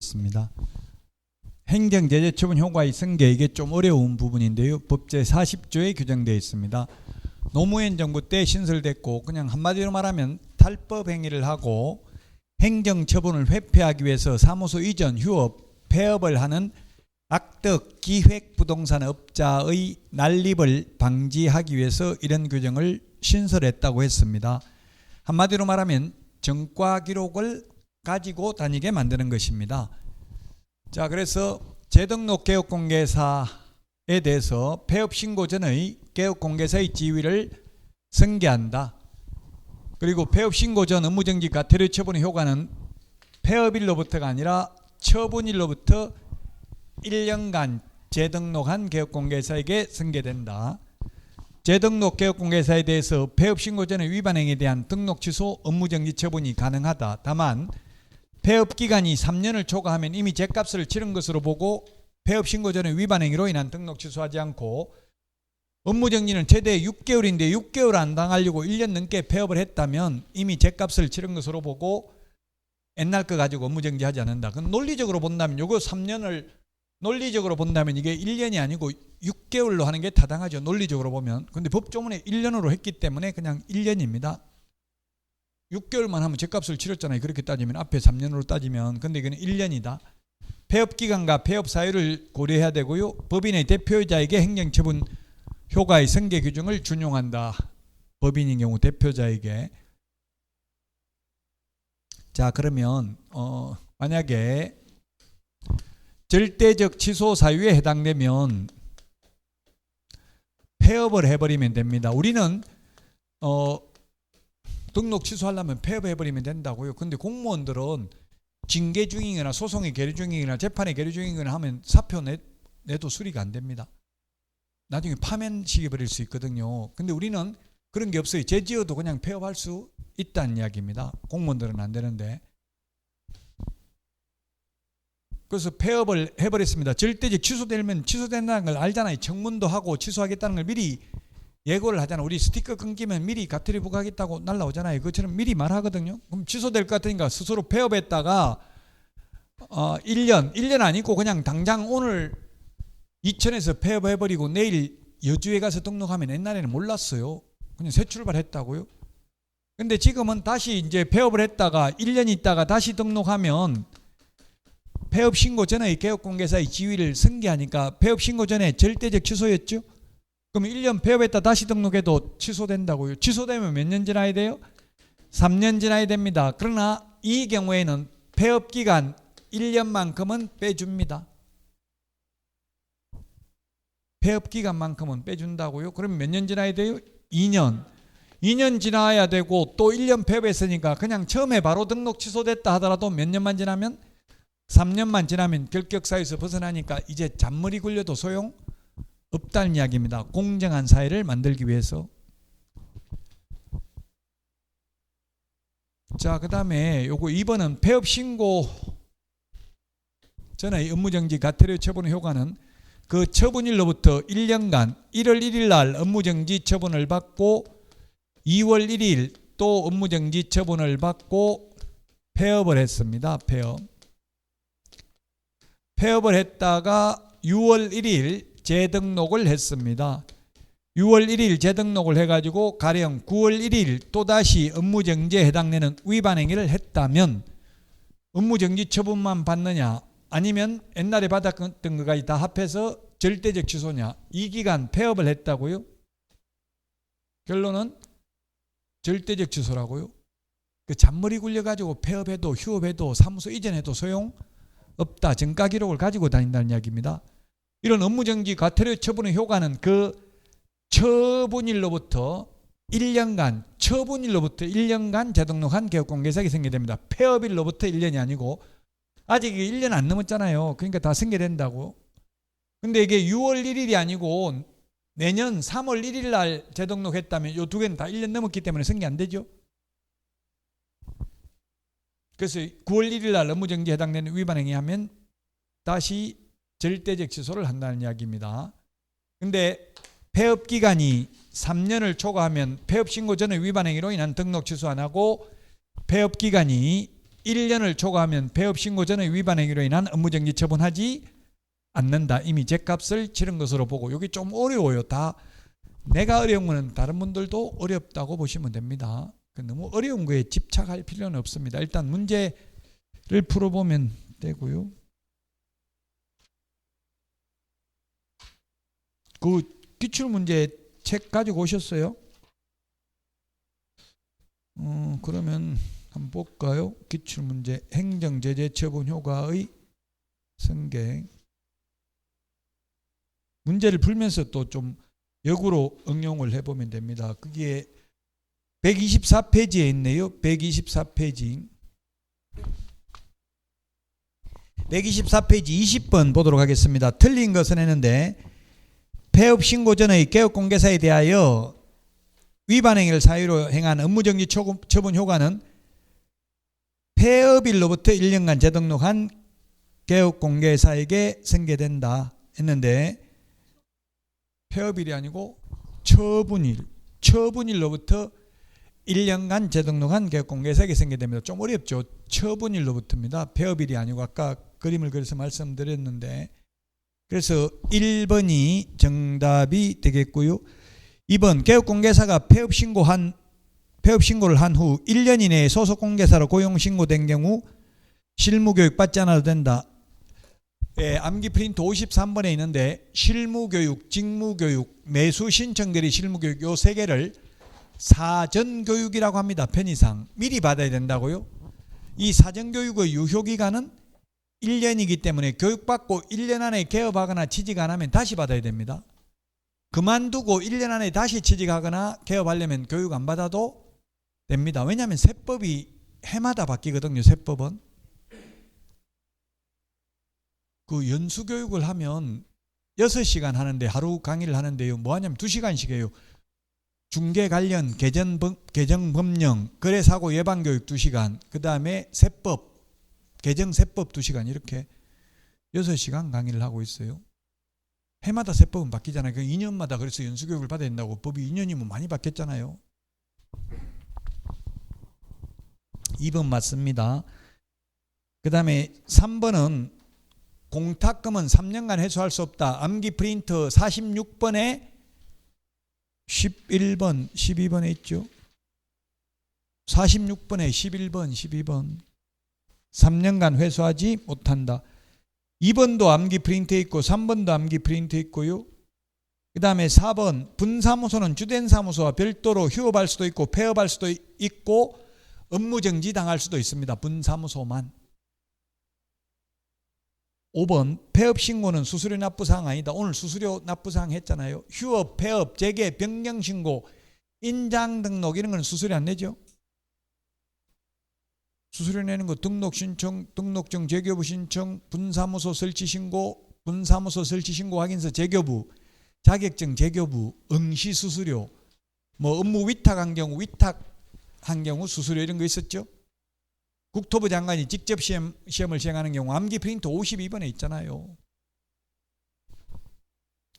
있습니다. 행정제재 처분 효과의 승계, 이게 좀 어려운 부분인데요. 법제 40조에 규정되어 있습니다. 노무현 정부 때 신설됐고, 그냥 한마디로 말하면 탈법 행위를 하고 행정처분을 회피하기 위해서 사무소 이전, 휴업, 폐업을 하는 악덕 기획부동산업자의 난립을 방지하기 위해서 이런 규정을 신설했다고 했습니다. 한마디로 말하면 정과 기록을 가지고 다니게 만드는 것입니다. 자, 그래서 재등록 개업공개사에 대해서 폐업 신고 전의 개업공개사의 지위를 승계한다. 그리고 폐업 신고 전 업무정지 과태료 처분의 효과는 폐업일로부터가 아니라 처분일로부터 1년간 재등록한 개업공개사에게 승계된다. 재등록 개업공개사에 대해서 폐업 신고 전의 위반 행위에 대한 등록 취소, 업무정지 처분이 가능하다. 다만 폐업 기간이 3년을 초과하면 이미 죗값을 치른 것으로 보고 폐업 신고 전의 위반 행위로 인한 등록 취소하지 않고, 업무정지는 최대 6개월인데 6개월 안 당하려고 1년 넘게 폐업을 했다면 이미 죗값을 치른 것으로 보고 옛날 거 가지고 업무정지하지 않는다. 그럼 논리적으로 본다면 요거 3년을 논리적으로 본다면 이게 1년이 아니고 6개월로 하는 게 타당하죠. 논리적으로 보면. 근데 법조문에 1년으로 했기 때문에 그냥 1년입니다. 6개월만 하면 죗값을 치렀잖아요. 그렇게 따지면 앞에 3년으로 따지면. 근데 이거는 1년이다. 폐업기간과 폐업 사유를 고려해야 되고요. 법인의 대표자에게 행정처분 효과의 승계 규정을 준용한다. 법인인 경우 대표자에게. 자, 그러면 만약에 절대적 취소 사유에 해당되면 폐업을 해버리면 됩니다. 우리는 등록 취소하려면 폐업해버리면 된다고요. 근데 공무원들은 징계 중이거나 소송의 계류 중이거나 재판의 계류 중이거나 하면 사표 내도 수리가 안 됩니다. 나중에 파면시켜버릴 수 있거든요. 근데 우리는 그런 게 없어요. 죄지어도 그냥 폐업할 수 있다는 이야기입니다. 공무원들은 안 되는데. 그래서 폐업을 해버렸습니다. 절대적 취소되면 취소된다는 걸 알잖아요. 청문도 하고 취소하겠다는 걸 미리 예고를 하잖아요. 우리 스티커 끊기면 미리 과태료 부과하겠다고 날라오잖아요. 그것처럼 미리 말하거든요. 그럼 취소될 것 같으니까 스스로 폐업했다가 1년 아니고 그냥 당장 오늘 이천에서 폐업해버리고 내일 여주에 가서 등록하면 옛날에는 몰랐어요. 그냥 새 출발했다고요. 근데 지금은 다시 이제 폐업을 했다가 1년 있다가 다시 등록하면 폐업 신고 전의 개업공개사의 지위를 승계하니까 폐업 신고 전에 절대적 취소였죠. 그럼 1년 폐업했다 다시 등록해도 취소된다고요. 취소되면 몇 년 지나야 돼요? 3년 지나야 됩니다. 그러나 이 경우에는 폐업 기간 1년만큼은 빼줍니다. 폐업 기간만큼은 빼준다고요. 그럼 몇 년 지나야 돼요? 2년. 2년 지나야 되고 또 1년 폐업했으니까 그냥 처음에 바로 등록 취소됐다 하더라도 몇 년만 지나면 3년만 지나면 결격사유에서 벗어나니까 이제 잔머리 굴려도 소용 없다는 이야기입니다. 공정한 사회를 만들기 위해서. 자, 그 다음에 요거 2번은 폐업 신고 전의 업무정지 과태료 처분의 효과는 그 처분일로부터 1년간 1월 1일 날 업무정지 처분을 받고 2월 1일 또 업무정지 처분을 받고 폐업을 했습니다. 폐업을 했다가 6월 1일 재등록을 했습니다. 6월 1일 재등록을 해가지고 가령 9월 1일 또다시 업무정지에 해당되는 위반 행위를 했다면 업무정지 처분만 받느냐, 아니면 옛날에 받았던 것까지 다 합해서 절대적 취소냐. 이 기간 폐업을 했다고요? 결론은 절대적 취소라고요. 그 잔머리 굴려가지고 폐업해도 휴업해도 사무소 이전해도 소용 없다. 정가 기록을 가지고 다닌다는 이야기입니다. 이런 업무정지 과태료 처분의 효과는 그 처분일로부터 1년간 재등록한 개업공개사에게 승계됩니다. 폐업일로부터 1년이 아니고 아직 1년 안 넘었잖아요. 그러니까 다 승계된다고. 근데 이게 6월 1일이 아니고 내년 3월 1일 날 재등록했다면 이 두 개는 다 1년 넘었기 때문에 승계 안 되죠. 그래서 9월 1일 날 업무정지에 해당되는 위반 행위하면 다시 절대적 취소를 한다는 이야기입니다. 근데 폐업 기간이 3년을 초과하면 폐업 신고 전의 위반 행위로 인한 등록 취소 안 하고 폐업 기간이 1년을 초과하면 폐업 신고 전의 위반 행위로 인한 업무정지 처분하지 않는다. 이미 죗값을 치른 것으로 보고, 여기 좀 어려워요. 다 내가 어려운 거는 다른 분들도 어렵다고 보시면 됩니다. 너무 어려운 거에 집착할 필요는 없습니다. 일단 문제를 풀어보면 되고요. 그 기출문제 책 가지고 오셨어요? 그러면 한번 볼까요? 기출문제 행정제재 처분 효과의 승객. 문제를 풀면서 또 좀 역으로 응용을 해보면 됩니다. 그게 124페이지에 있네요. 124페이지. 124페이지 20번 보도록 하겠습니다. 틀린 것은 했는데, 폐업 신고 전의 개업공개사에 대하여 위반 행위를 사유로 행한 업무정지 처분 효과는 폐업일로부터 1년간 재등록한 개업공개사에게 승계된다 했는데, 폐업일이 아니고 처분일로부터 1년간 재등록한 개업공개사에게 승계됩니다. 좀 어렵죠. 처분일로부터입니다. 폐업일이 아니고 아까 그림을 그려서 말씀드렸는데, 그래서 1번이 정답이 되겠고요. 2번 개업공개사가 폐업 신고를 한 후 1년 이내에 소속 공개사로 고용 신고된 경우 실무교육 받지 않아도 된다. 예, 암기 프린트 53번에 있는데 실무교육, 직무교육, 매수 신청결의 실무교육 요 세 개를 사전교육이라고 합니다. 편의상 미리 받아야 된다고요. 이 사전교육의 유효기간은 1년이기 때문에 교육받고 1년 안에 개업하거나 취직 안 하면 다시 받아야 됩니다. 그만두고 1년 안에 다시 취직하거나 개업하려면 교육 안 받아도 됩니다. 왜냐하면 세법이 해마다 바뀌거든요. 세법은. 그 연수교육을 하면 6시간 하는데, 하루 강의를 하는데요. 뭐 하냐면 2시간씩 해요. 중개 관련 개정법령, 거래사고 예방교육 2시간, 그 다음에 세법, 개정세법 2시간, 이렇게 6시간 강의를 하고 있어요. 해마다 세법은 바뀌잖아요. 2년마다 그래서 연수교육을 받아야 된다고. 법이 2년이면 많이 바뀌었잖아요. 2번 맞습니다. 그 다음에 3번은 공탁금은 3년간 회수할 수 없다. 암기 프린트 46번에 11번, 12번에 있죠. 46번에 11번, 12번. 3년간 회수하지 못한다. 2번도 암기 프린트에 있고 3번도 암기 프린트에 있고요. 그 다음에 4번 분사무소는 주된 사무소와 별도로 휴업할 수도 있고 폐업할 수도 있고 업무정지 당할 수도 있습니다. 분사무소만. 5번 폐업 신고는 수수료 납부사항 아니다. 오늘 수수료 납부사항 했잖아요. 휴업, 폐업, 재개, 변경 신고, 인장 등록 이런 건 수수료 안 내죠. 수수료 내는 거 등록 신청, 등록증 재교부 신청, 분사무소 설치 신고, 분사무소 설치 신고 확인서 재교부, 자격증 재교부, 응시 수수료, 뭐 업무 위탁한 경우 수수료 이런 거 있었죠. 국토부 장관이 직접 시험을 시행하는 경우 암기 프린트 52번에 있잖아요.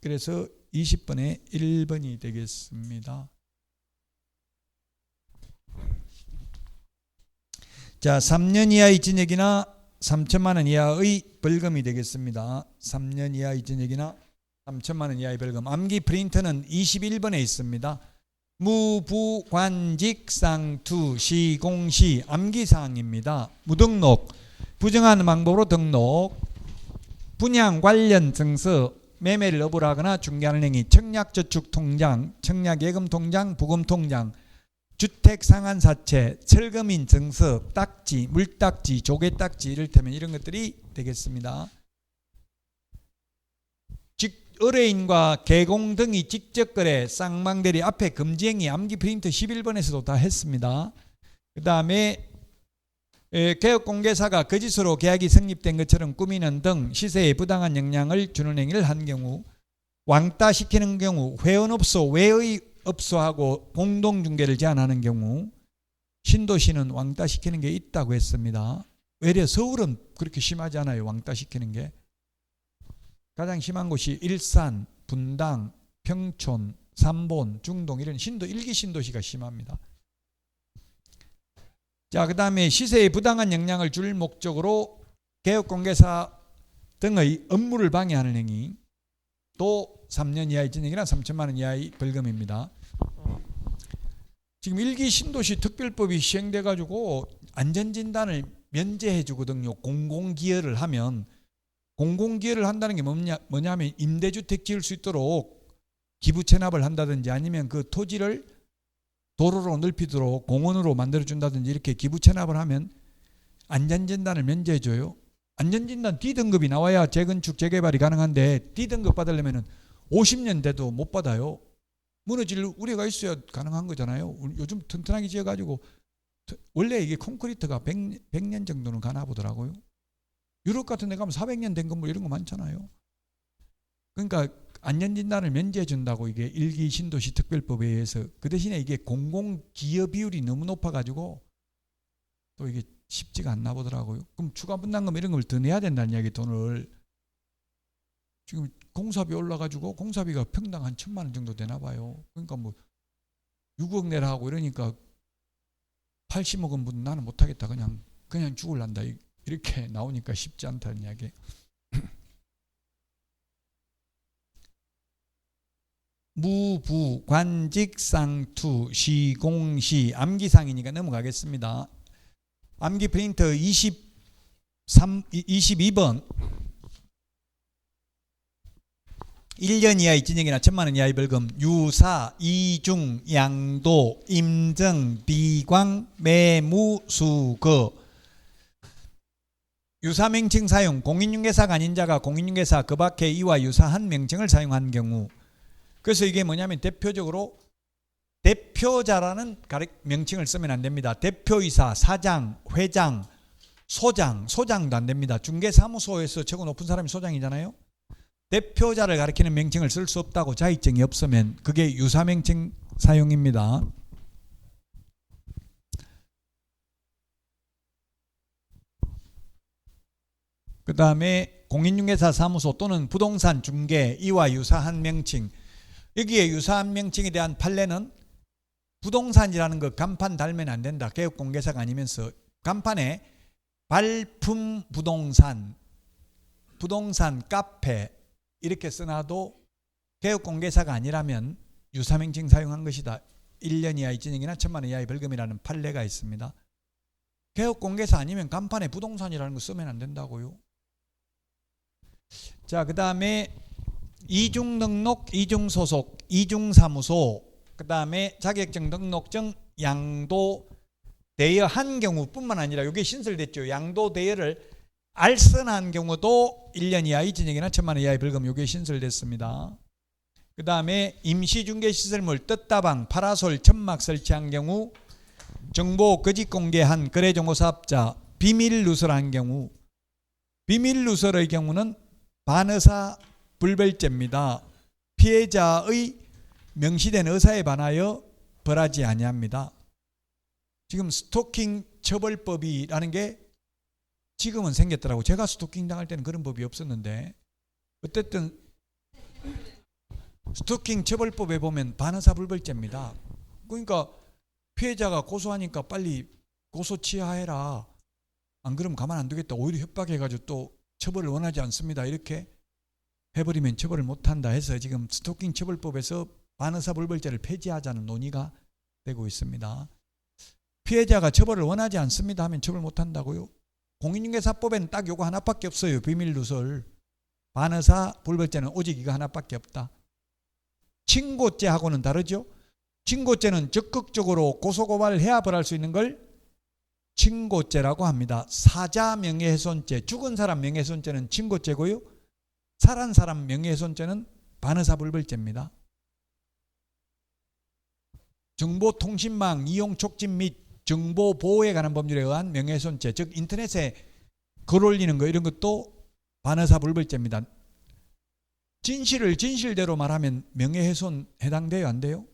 그래서 20번에 1번이 되겠습니다. 자, 3년 이하의 징역이나 3천만 원 이하의 벌금이 되겠습니다. 3년 이하의 징역이나 3천만 원 이하의 벌금. 암기 프린트는 21번에 있습니다. 무부관직상투 시공시 암기사항입니다. 무등록, 부정한 방법으로 등록, 분양 관련 증서, 매매를 업으로하거나 중개하는 행위, 청약저축통장, 청약예금통장, 부금통장, 주택상한사채, 철거민 증서, 딱지, 물딱지, 조개딱지 이를테면 이런 것들이 되겠습니다. 의뢰인과 개공 등이 직접거래, 쌍방대리 앞에 금지행위 암기 프린트 11번에서도 다 했습니다. 그 다음에 개업공개사가 거짓으로 계약이 성립된 것처럼 꾸미는 등 시세에 부당한 영향을 주는 행위를 한 경우, 왕따시키는 경우, 회원업소 외의 업소하고 공동중개를 제한하는 경우, 신도시는 왕따시키는 게 있다고 했습니다. 외려 서울은 그렇게 심하지 않아요. 왕따시키는 게. 가장 심한 곳이 일산, 분당, 평촌, 삼본, 중동 이런 신도 1기 신도시가 심합니다. 자, 그 다음에 시세에 부당한 영향을 줄 목적으로 개업공개사 등의 업무를 방해하는 행위, 또 3년 이하의 징역이나 3천만 원 이하의 벌금입니다. 지금 1기 신도시 특별법이 시행돼 가지고 안전진단을 면제해 주거든요. 공공기여를 하면. 공공기여를 한다는 게 뭐냐면 임대주택 지을 수 있도록 기부 체납을 한다든지 아니면 그 토지를 도로로 넓히도록 공원으로 만들어준다든지 이렇게 기부 체납을 하면 안전진단을 면제해 줘요. 안전진단 D등급이 나와야 재건축 재개발이 가능한데 D등급 받으려면 50년 돼도 못 받아요. 무너질 우려가 있어야 가능한 거잖아요. 요즘 튼튼하게 지어가지고 원래 이게 콘크리트가 100년 정도는 가나 보더라고요. 유럽 같은 데 가면 400년 된 건물 이런 거 많잖아요. 그러니까 안전진단을 면제해 준다고 이게 1기 신도시 특별법에 의해서. 그 대신에 이게 공공기여 비율이 너무 높아가지고 또 이게 쉽지가 않나 보더라고요. 그럼 추가 분담금 이런 걸 더 내야 된다는 이야기. 돈을 지금 공사비 올라가지고 공사비가 평당 한 1,000만 원 정도 되나 봐요. 그러니까 뭐 6억 내라 하고 이러니까 80억 원 분 나는 못하겠다. 그냥 죽을란다. 이렇게 나오니까 쉽지 않다는 이야기. 무부 관직상투 시공시 암기상이니까 넘어가겠습니다. 암기 프린터 22번 1년 이하의 징역이나 1,000만 원 이하의 벌금, 유사, 이중, 양도, 임정, 비광, 매무, 수거. 유사 명칭 사용, 공인중개사가 아닌 자가 공인중개사 그 밖에 이와 유사한 명칭을 사용한 경우. 그래서 이게 뭐냐면 대표적으로 대표자라는 명칭을 쓰면 안 됩니다. 대표이사, 사장, 회장, 소장도 안 됩니다. 중개사무소에서 최고 높은 사람이 소장이잖아요. 대표자를 가리키는 명칭을 쓸 수 없다고 자의증이 없으면 그게 유사 명칭 사용입니다. 그 다음에 공인중개사 사무소 또는 부동산 중개 이와 유사한 명칭. 여기에 유사한 명칭에 대한 판례는 부동산이라는 거 간판 달면 안 된다. 개업공개사가 아니면서 간판에 발품 부동산, 부동산 카페 이렇게 써놔도 개업공개사가 아니라면 유사명칭 사용한 것이다. 1년 이하의 징역이나 1,000만 원 이하의 벌금이라는 판례가 있습니다. 개업공개사 아니면 간판에 부동산이라는 거 쓰면 안 된다고요. 자, 그 다음에 이중등록, 이중소속, 이중사무소, 그 다음에 자격증 등록증 양도 대여한 경우뿐만 아니라 이게 신설됐죠. 양도 대여를 알선한 경우도 1년 이하의 징역이나 1,000만 원 이하의 벌금 이게 신설됐습니다. 그 다음에 임시중개시설물 뜻다방, 파라솔, 천막 설치한 경우, 정보 거짓 공개한 거래정보사업자, 비밀 누설한 경우, 비밀 누설의 경우는 반의사 불벌죄입니다. 피해자의 명시된 의사에 반하여 벌하지 아니합니다. 지금 스토킹 처벌법이라는 게 지금은 생겼더라고. 제가 스토킹 당할 때는 그런 법이 없었는데 어쨌든 스토킹 처벌법에 보면 반의사 불벌죄입니다. 그러니까 피해자가 고소하니까 빨리 고소 취하해라. 안 그러면 가만 안 두겠다. 오히려 협박해가지고 또 처벌을 원하지 않습니다. 이렇게 해버리면 처벌을 못한다 해서 지금 스토킹 처벌법에서 반의사 불벌죄를 폐지하자는 논의가 되고 있습니다. 피해자가 처벌을 원하지 않습니다 하면 처벌 못한다고요? 공인중개사법에는 딱 요거 하나밖에 없어요. 비밀누설. 반의사 불벌죄는 오직 이거 하나밖에 없다. 친고죄하고는 다르죠. 친고죄는 적극적으로 고소고발을 해야 벌할 수 있는 걸 친고죄라고 합니다. 사자 명예훼손죄, 죽은 사람 명예훼손죄는 친고죄고요. 살한 사람 명예훼손죄는 반의사 불벌죄입니다. 정보통신망 이용 촉진 및 정보 보호에 관한 법률에 의한 명예훼손죄, 즉 인터넷에 글 올리는 거 이런 것도 반의사 불벌죄입니다. 진실을 진실대로 말하면 명예훼손 해당돼요, 안 돼요?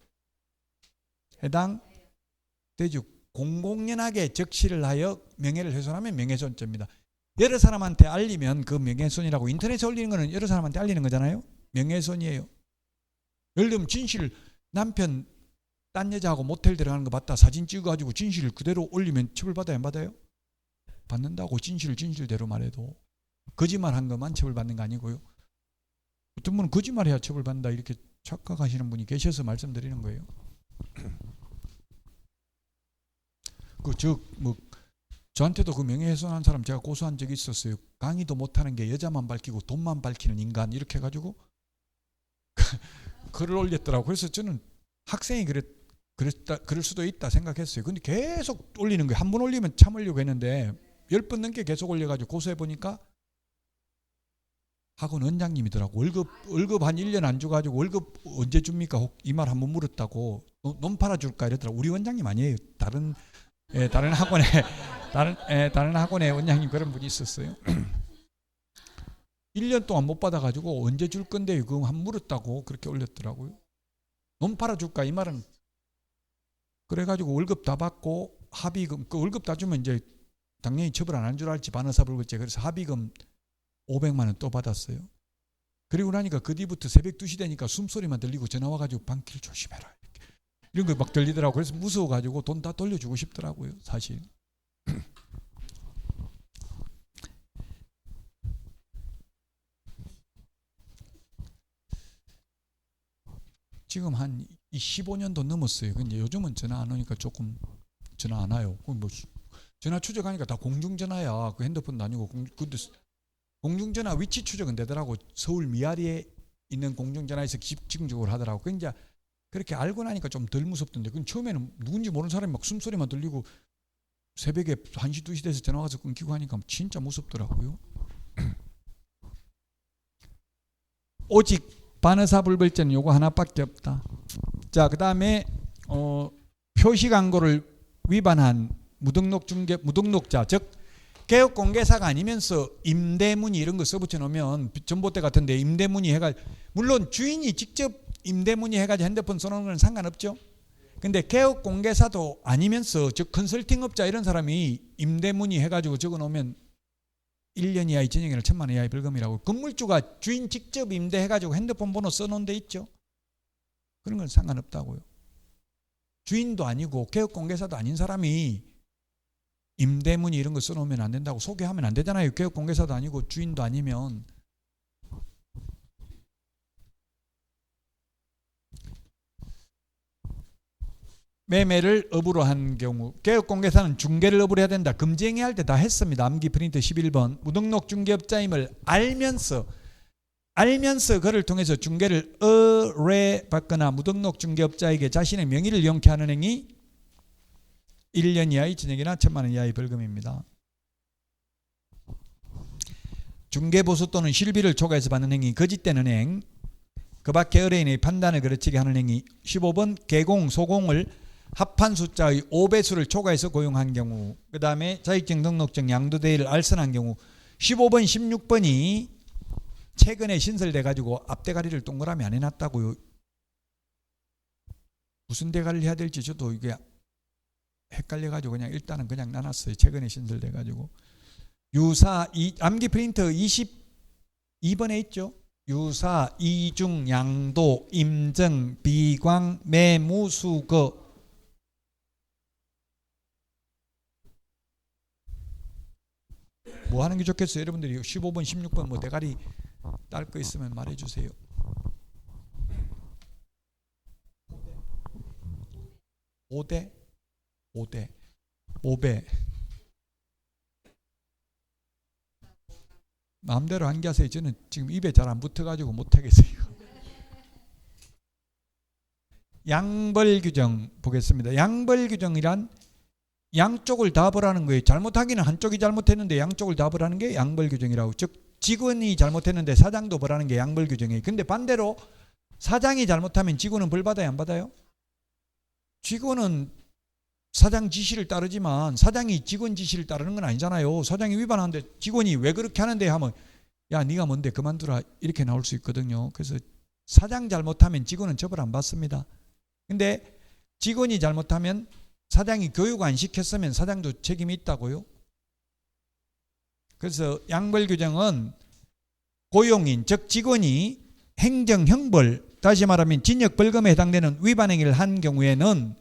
해당되죠. 공공연하게 적시를 하여 명예를 훼손하면 명예훼손죄입니다. 여러 사람한테 알리면 그 명예훼손이라고. 인터넷에 올리는 거는 여러 사람한테 알리는 거잖아요. 명예훼손이에요. 예를 들면 진실, 남편 딴 여자하고 모텔 들어가는 거 봤다 사진 찍어가지고 진실을 그대로 올리면 처벌받아요 안 받아요? 받는다고. 진실대로 말해도. 거짓말한 것만 처벌받는 거 아니고요. 어떤 분은 거짓말해야 처벌받는다 이렇게 착각하시는 분이 계셔서 말씀드리는 거예요. 저한테도 그 명예훼손한 사람 제가 고소한 적이 있었어요. 강의도 못하는 게 여자만 밝히고 돈만 밝히는 인간 이렇게 해가지고 글을 올렸더라고. 그래서 저는 학생이 그럴 수도 있다 생각했어요. 근데 계속 올리는 거예요. 한 번 올리면 참으려고 했는데 10번 넘게 계속 올려가지고 고소해보니까 학원 원장님이더라고. 월급 한 1년 안 줘가지고 월급 언제 줍니까? 이 말 한번 물었다고. 놈 팔아줄까 이러더라고. 우리 원장님 아니에요. 다른 학원의 원장님 그런 분이 있었어요. 1년 동안 못 받아가지고 언제 줄 건데 그거 한 물었다고 그렇게 올렸더라고요. 놈 팔아줄까 이 말은. 그래가지고 월급 다 받고 합의금 그 월급 다 주면 이제 당연히 처벌 안 한 줄 알지 반의사불급죄. 그래서 합의금 500만 원 또 받았어요. 그리고 나니까 그 뒤부터 새벽 2시 되니까 숨소리만 들리고 전화 와가지고 방길 조심해라 이런 거 막 들리더라고. 그래서 무서워가지고 돈 다 돌려주고 싶더라고요 사실. 지금 한 15년도 넘었어요. 근데 요즘은 전화 안 오니까 조금 전화 안 와요. 뭐 전화 추적하니까 다 공중전화야. 그 핸드폰도 아니고 근데 공중전화 위치 추적은 되더라고. 서울 미아리에 있는 공중전화에서 집중적으로 하더라고. 그 이제 그렇게 알고 나니까 좀 덜 무섭던데. 그럼 처음에는 누군지 모르는 사람이 막 숨소리만 들리고 새벽에 1시 2시 돼서 전화 와서 끊기고 하니까 진짜 무섭더라고요. 오직 반의사불벌죄는 요거 하나밖에 없다. 자, 그 다음에 표시 광고를 위반한 무등록자, 즉 개업공개사가 아니면서 임대문의 이런 거 써붙여 놓으면 전봇대 같은데 임대문의 해가지고 물론 주인이 직접 임대문의 해가지고 핸드폰 써놓는 건 상관없죠. 근데 개업공개사도 아니면서 즉 컨설팅업자 이런 사람이 임대문의 해가지고 적어놓으면 1년 이하의 징역이나 1,000만 원 이하의 벌금이라고. 건물주가 주인 직접 임대해가지고 핸드폰 번호 써놓은 데 있죠. 그런 건 상관없다고요. 주인도 아니고 개업공개사도 아닌 사람이 임대문의 이런 거 써놓으면 안 된다고. 소개하면 안 되잖아요. 개업공개사도 아니고 주인도 아니면. 매매를 업으로 한 경우 개업공개사는 중개를 업으로 해야 된다. 금지행위 할 때 다 했습니다. 암기 프린트 11번. 무등록 중개업자임을 알면서 그를 통해서 중개를 의뢰받거나 무등록 중개업자에게 자신의 명의를 이용케 하는 행위 1년 이하의 징역이나 1,000만 원 이하의 벌금입니다. 중개보수 또는 실비를 초과해서 받는 행위 거짓되는 행, 그 밖에 의뢰인의 판단을 그르치게 하는 행위 15번 개공, 소공을 합한 숫자의 5배수를 초과해서 고용한 경우, 그 다음에 자격증, 등록증, 양도대의를 알선한 경우 15번, 16번이 최근에 신설돼 가지고 앞대가리를 동그라미 안 해놨다고요. 무슨 대가리를 해야 될지 저도 이게 헷갈려 가지고 그냥 일단은 그냥 나눴어요. 최근에 신설돼 가지고. 유사 암기 프린트 22번에 있죠. 유사, 이중, 양도, 임정, 비광, 매무, 수거. 뭐 하는 게 좋겠어요? 여러분들이 15번, 16번 뭐 대가리 딸 거 있으면 말해 주세요. 오대 5배. 마음대로 한 게 하세요. 저는 지금 입에 잘 안 붙어가지고 못하겠어요. 양벌규정 보겠습니다. 양벌규정이란 양쪽을 다 벌하는 거예요. 잘못하기는 한쪽이 잘못했는데 양쪽을 다 벌하는 게 양벌규정이라고. 즉 직원이 잘못했는데 사장도 벌하는 게 양벌규정이에요. 근데 반대로 사장이 잘못하면 직원은 벌 받아요, 안 받아요? 직원은 사장 지시를 따르지만 사장이 직원 지시를 따르는 건 아니잖아요. 사장이 위반하는데 직원이 왜 그렇게 하는데 하면 야 네가 뭔데 그만두라 이렇게 나올 수 있거든요. 그래서 사장 잘못하면 직원은 처벌 안 받습니다. 근데 직원이 잘못하면 사장이 교육 안 시켰으면 사장도 책임이 있다고요. 그래서 양벌규정은 고용인 즉 직원이 행정 형벌 다시 말하면 징역 벌금에 해당되는 위반 행위를 한 경우에는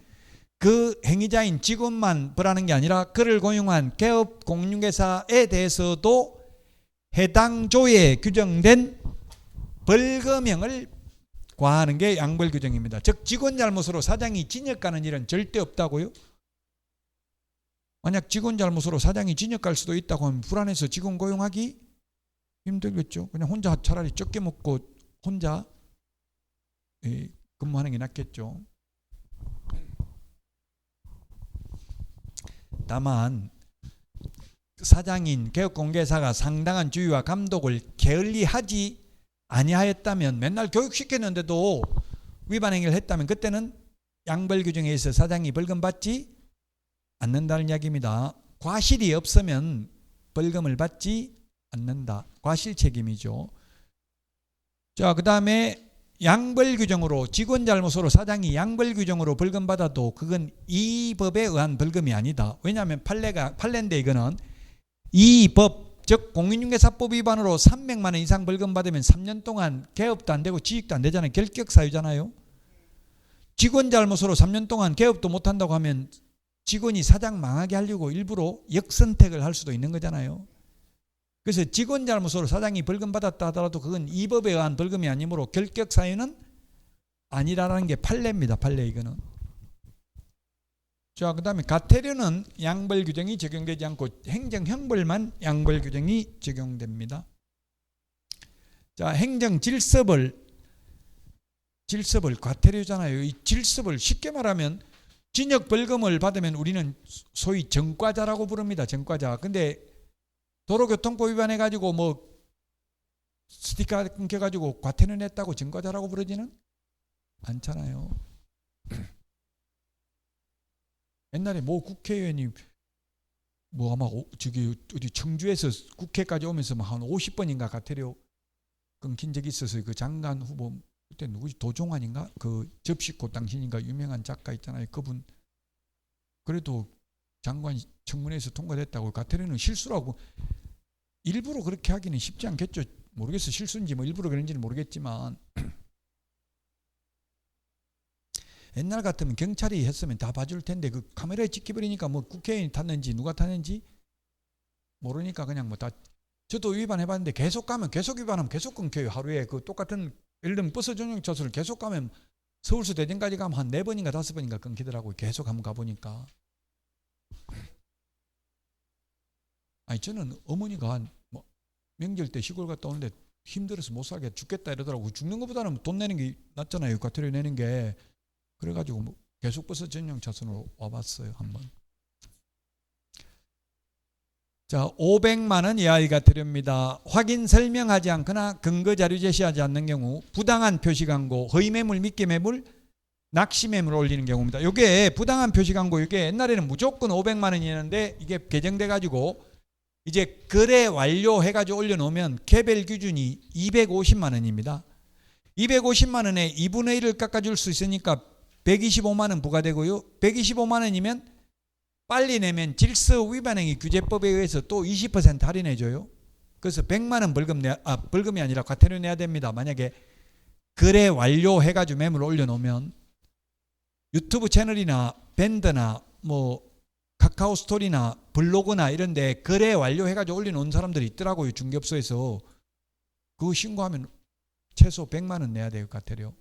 그 행위자인 직원만 벌하는 게 아니라 그를 고용한 개업 공인중개사에 대해서도 해당 조에 규정된 벌금형을 과하는 게 양벌 규정입니다. 즉 직원 잘못으로 사장이 징역 가는 일은 절대 없다고요. 만약 직원 잘못으로 사장이 징역 갈 수도 있다고 하면 불안해서 직원 고용하기 힘들겠죠. 그냥 혼자 차라리 적게 먹고 혼자 근무하는 게 낫겠죠. 다만 사장인 개업공개사가 상당한 주의와 감독을 게을리하지 아니하였다면, 맨날 교육시켰는데도 위반 행위를 했다면 그때는 양벌 규정에 의해서 사장이 벌금 받지 않는다는 이야기입니다. 과실이 없으면 벌금을 받지 않는다. 과실 책임이죠. 자, 그 다음에 양벌 규정으로 직원 잘못으로 사장이 양벌 규정으로 벌금 받아도 그건 이 법에 의한 벌금이 아니다. 왜냐하면 판례인데 이거는 이 법, 즉 공인중개사법 위반으로 300만 원 이상 벌금 받으면 3년 동안 개업도 안 되고 취직도 안 되잖아요. 결격 사유잖아요. 직원 잘못으로 3년 동안 개업도 못 한다고 하면 직원이 사장 망하게 하려고 일부러 역선택을 할 수도 있는 거잖아요. 그래서 직원 잘못으로 사장이 벌금 받았다 하더라도 그건 이 법에 의한 벌금이 아니므로 결격 사유는 아니라는 게 판례입니다. 판례 이거는. 자, 그 다음에 가태료는 양벌 규정이 적용되지 않고 행정형벌만 양벌 규정이 적용됩니다. 자, 행정질서벌 과태료잖아요. 이 질서벌 쉽게 말하면 징역 벌금을 받으면 우리는 소위 전과자라고 부릅니다. 전과자. 근데 도로교통법 위반해가지고 뭐 스티커 끊겨가지고 과태료 냈다고 전과자라고 부르지는 않잖아요. 옛날에 뭐 국회의원이 뭐 아마 저기 어디 청주에서 국회까지 오면서 한 50번인가 과태료 끊긴 적이 있어서 그 장관 후보 그때 누구지 도종환인가 그 접시꽃 당신인가 유명한 작가 있잖아요. 그분 그래도 장관 청문회에서 통과됐다고. 과태료는 실수라고 일부러 그렇게 하기는 쉽지 않겠죠. 모르겠어 실수인지 뭐 일부러 그런지는 모르겠지만 옛날 같으면 경찰이 했으면 다 봐줄 텐데 그 카메라에 찍혀버리니까 뭐 국회의원이 탔는지 누가 탔는지 모르니까 그냥 뭐 다. 저도 위반해봤는데 계속 가면 계속 위반하면 계속 끊겨요. 하루에 그 똑같은 예를 들면 버스 전용 차수를 계속 가면 서울서 대전까지 가면 한 4번인가 5번인가 끊기더라고요. 계속 한번 가보니까. 아니 저는 어머니가 뭐 명절 때 시골 갔다 오는데 힘들어서 못 살게 죽겠다 이러더라고요. 죽는 것보다는 돈 내는 게 낫잖아요. 과태료 내는 게. 그래가지고 뭐 계속 버스 전용 차선으로 와봤어요. 한번. 자, 500만 원 이하의 과태료입니다. 확인 설명하지 않거나 근거 자료 제시하지 않는 경우, 부당한 표시 광고, 허위 매물, 미끼 매물, 낚시 매물을 올리는 경우입니다. 이게 부당한 표시 광고, 이게 옛날에는 무조건 500만 원이었는데 이게 개정돼 가지고 이제 거래 완료해가지고 올려놓으면 개별 기준이 250만 원입니다. 250만 원에 2분의 1을 깎아줄 수 있으니까 125만 원 부과되고요. 125만 원이면 빨리 내면 질서 위반행위 규제법에 의해서 또 20% 할인해줘요. 그래서 100만 원 벌금이 아니라 과태료 내야 됩니다. 만약에 거래 완료해가지고 매물을 올려놓으면 유튜브 채널이나 밴드나 뭐 카카오 스토리나 블로그나 이런데 거래 완료해가지고 올려놓은 사람들이 있더라고요. 중개업소에서. 그거 신고하면 최소 100만 원 내야 돼요. 과태료.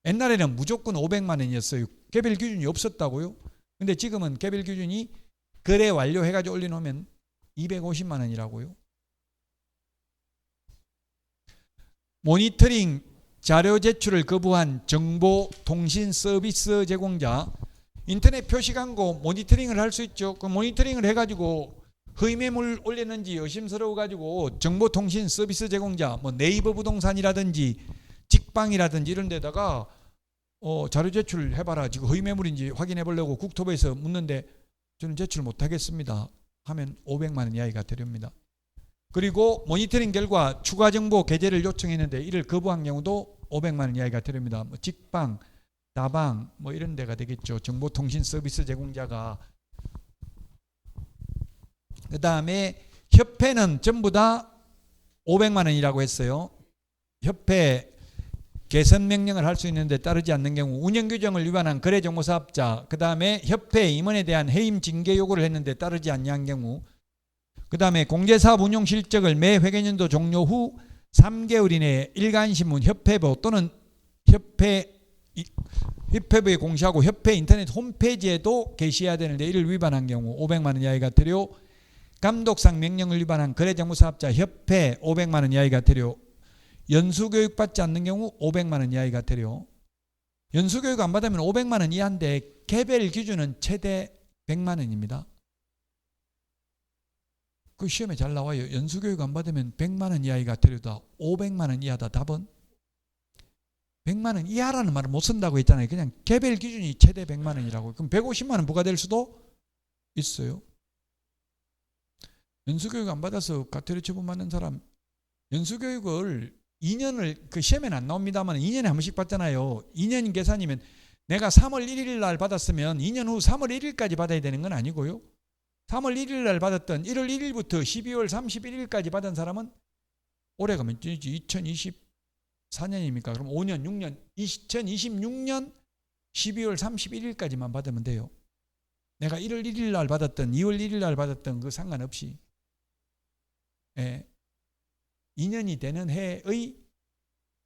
옛날에는 무조건 500만 원이었어요. 개별 기준이 없었다고요. 근데 지금은 개별 기준이 거래 완료해가지고 올려놓으면 250만 원이라고요. 모니터링 자료 제출을 거부한 정보통신 서비스 제공자, 인터넷 표시 광고 모니터링을 할 수 있죠. 그 모니터링을 해가지고 허위 매물 올렸는지 의심스러워 가지고 정보통신 서비스 제공자, 뭐 네이버 부동산이라든지 직방이라든지 이런 데다가 자료 제출을 해봐라. 지금 허위 매물인지 확인해 보려고 국토부에서 묻는데 저는 제출 못하겠습니다 하면 500만 원 이하의 과태료입니다. 그리고 모니터링 결과 추가 정보 게재를 요청했는데 이를 거부한 경우도 500만 원 이하의 과태료입니다. 뭐 직방, 다방 뭐 이런 데가 되겠죠. 정보통신 서비스 제공자가. 그 다음에 협회는 전부 다 500만 원이라고 했어요. 협회 개선 명령을 할 수 있는데 따르지 않는 경우, 운영 규정을 위반한 거래 정보 사업자, 그 다음에 협회 임원에 대한 해임 징계 요구를 했는데 따르지 않는 경우, 그 다음에 공제사업 운용 실적을 매 회계년도 종료 후 3개월 이내에 일간신문, 협회부 또는 협회부에 공시하고 협회 인터넷 홈페이지에도 게시해야 되는데 이를 위반한 경우 500만 원 이하의 과태료, 감독상 명령을 위반한 거래정보사업자 협회 500만 원 이하의 과태료, 연수교육 받지 않는 경우 500만 원 이하의 과태료. 연수교육 안 받으면 500만 원 이하인데 개별 기준은 최대 100만 원입니다. 그 시험에 잘 나와요. 연수교육 안 받으면 100만 원 이하의 과태료다. 500만 원 이하다. 답은 100만 원 이하라는 말을 못 쓴다고 했잖아요. 그냥 개별 기준이 최대 100만 원이라고. 그럼 150만 원 부과될 수도 있어요. 연수교육 안 받아서 과태료 처분받는 사람, 연수교육을 2년을, 그 시험에는 안 나옵니다만 2년에 한 번씩 받잖아요. 2년 계산이면 내가 3월 1일 날 받았으면 2년 후 3월 1일까지 받아야 되는 건 아니고요. 3월 1일 날 받았던 1월 1일부터 12월 31일까지 받은 사람은 올해가 몇 년이지? 2024년입니까? 그럼 5년, 6년, 2026년 12월 31일까지만 받으면 돼요. 내가 1월 1일 날 받았던, 2월 1일 날 받았던 그 상관없이 2년이 되는 해의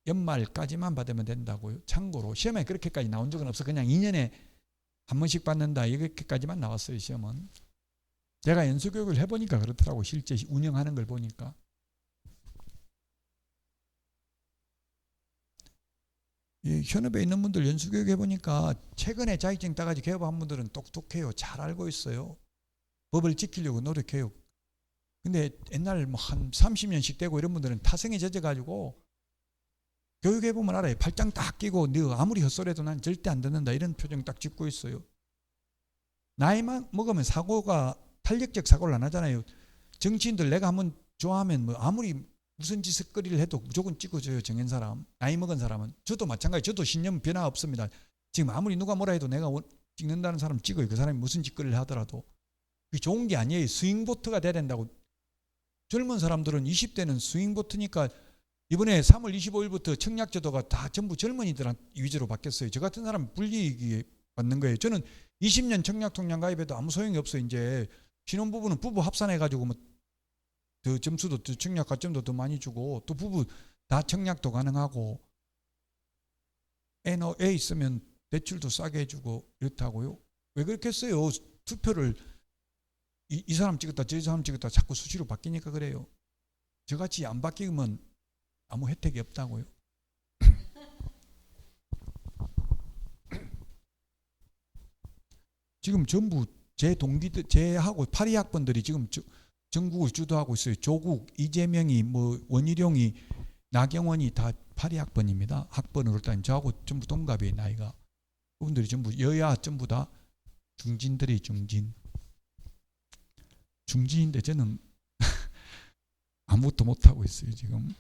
연말까지만 받으면 된다고요. 참고로 시험에 그렇게까지 나온 적은 없어. 그냥 2년에 한 번씩 받는다 이렇게까지만 나왔어요. 시험은. 제가 연수교육을 해보니까 그렇더라고. 실제 운영하는 걸 보니까. 이 현업에 있는 분들 연수교육 해보니까 최근에 자격증 따가지고 개업한 분들은 똑똑해요. 잘 알고 있어요. 법을 지키려고 노력해요. 근데 옛날 뭐 한 30년씩 되고 이런 분들은 타성에 젖어가지고 교육해보면 알아요. 팔짱 딱 끼고 너 아무리 헛소리해도 난 절대 안 듣는다 이런 표정 딱 짓고 있어요. 나이만 먹으면 사고가 탄력적 사고를 안 하잖아요. 정치인들 내가 한번 좋아하면 뭐 아무리 무슨 짓거리를 해도 무조건 찍어줘요. 정한 사람. 나이 먹은 사람은. 저도 마찬가지. 저도 신념 변화 없습니다. 지금 아무리 누가 뭐라 해도 내가 찍는다는 사람 찍어요. 그 사람이 무슨 짓거리를 하더라도. 그게 좋은 게 아니에요. 스윙보트가 돼야 된다고. 젊은 사람들은 20대는 스윙보트니까 이번에 3월 25일부터 청약제도가 다 전부 젊은이들 위주로 바뀌었어요. 저 같은 사람은 불이익이 받는 거예요. 저는 20년 청약통장 가입해도 아무 소용이 없어요. 이제 신혼부부는 부부 합산해가지고 뭐 더 점수도 더 청약 가점도 더 많이 주고 또 부부 다 청약도 가능하고 애 있으면 대출도 싸게 해주고 이렇다고요. 왜 그렇게 했어요? 투표를 이 사람 찍었다 저 사람 찍었다 자꾸 수시로 바뀌니까 그래요. 저같이 안 바뀌면 아무 혜택이 없다고요. 지금 전부 제 동기들, 제하고 파리학번들이 지금 전국을 주도하고 있어요. 조국, 이재명이, 뭐 원희룡이, 나경원이 다 파리학번입니다. 학번으로 따지면 저하고 전부 동갑이에요. 나이가. 그분들이 전부 여야 전부 다 중진들이 중진인데 저는 아무것도 못하고 있어요. 지금.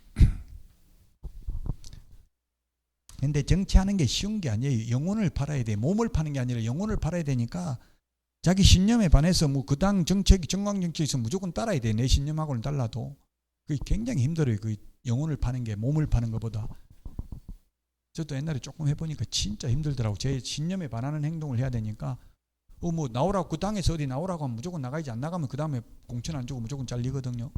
근데 정치하는 게 쉬운 게 아니에요. 영혼을 팔아야 돼. 몸을 파는 게 아니라 영혼을 팔아야 되니까 자기 신념에 반해서 뭐 그 당 정책이 정강 정책이 있으면 무조건 따라야 돼. 내 신념하고는 달라도. 그게 굉장히 힘들어요. 그 영혼을 파는 게 몸을 파는 것보다. 저도 옛날에 조금 해보니까 진짜 힘들더라고. 제 신념에 반하는 행동을 해야 되니까 뭐 나오라고 그 당에서 어디 나오라고 하면 무조건 나가야지. 안 나가면 그 다음에 공천 안 주고 무조건 잘리거든요.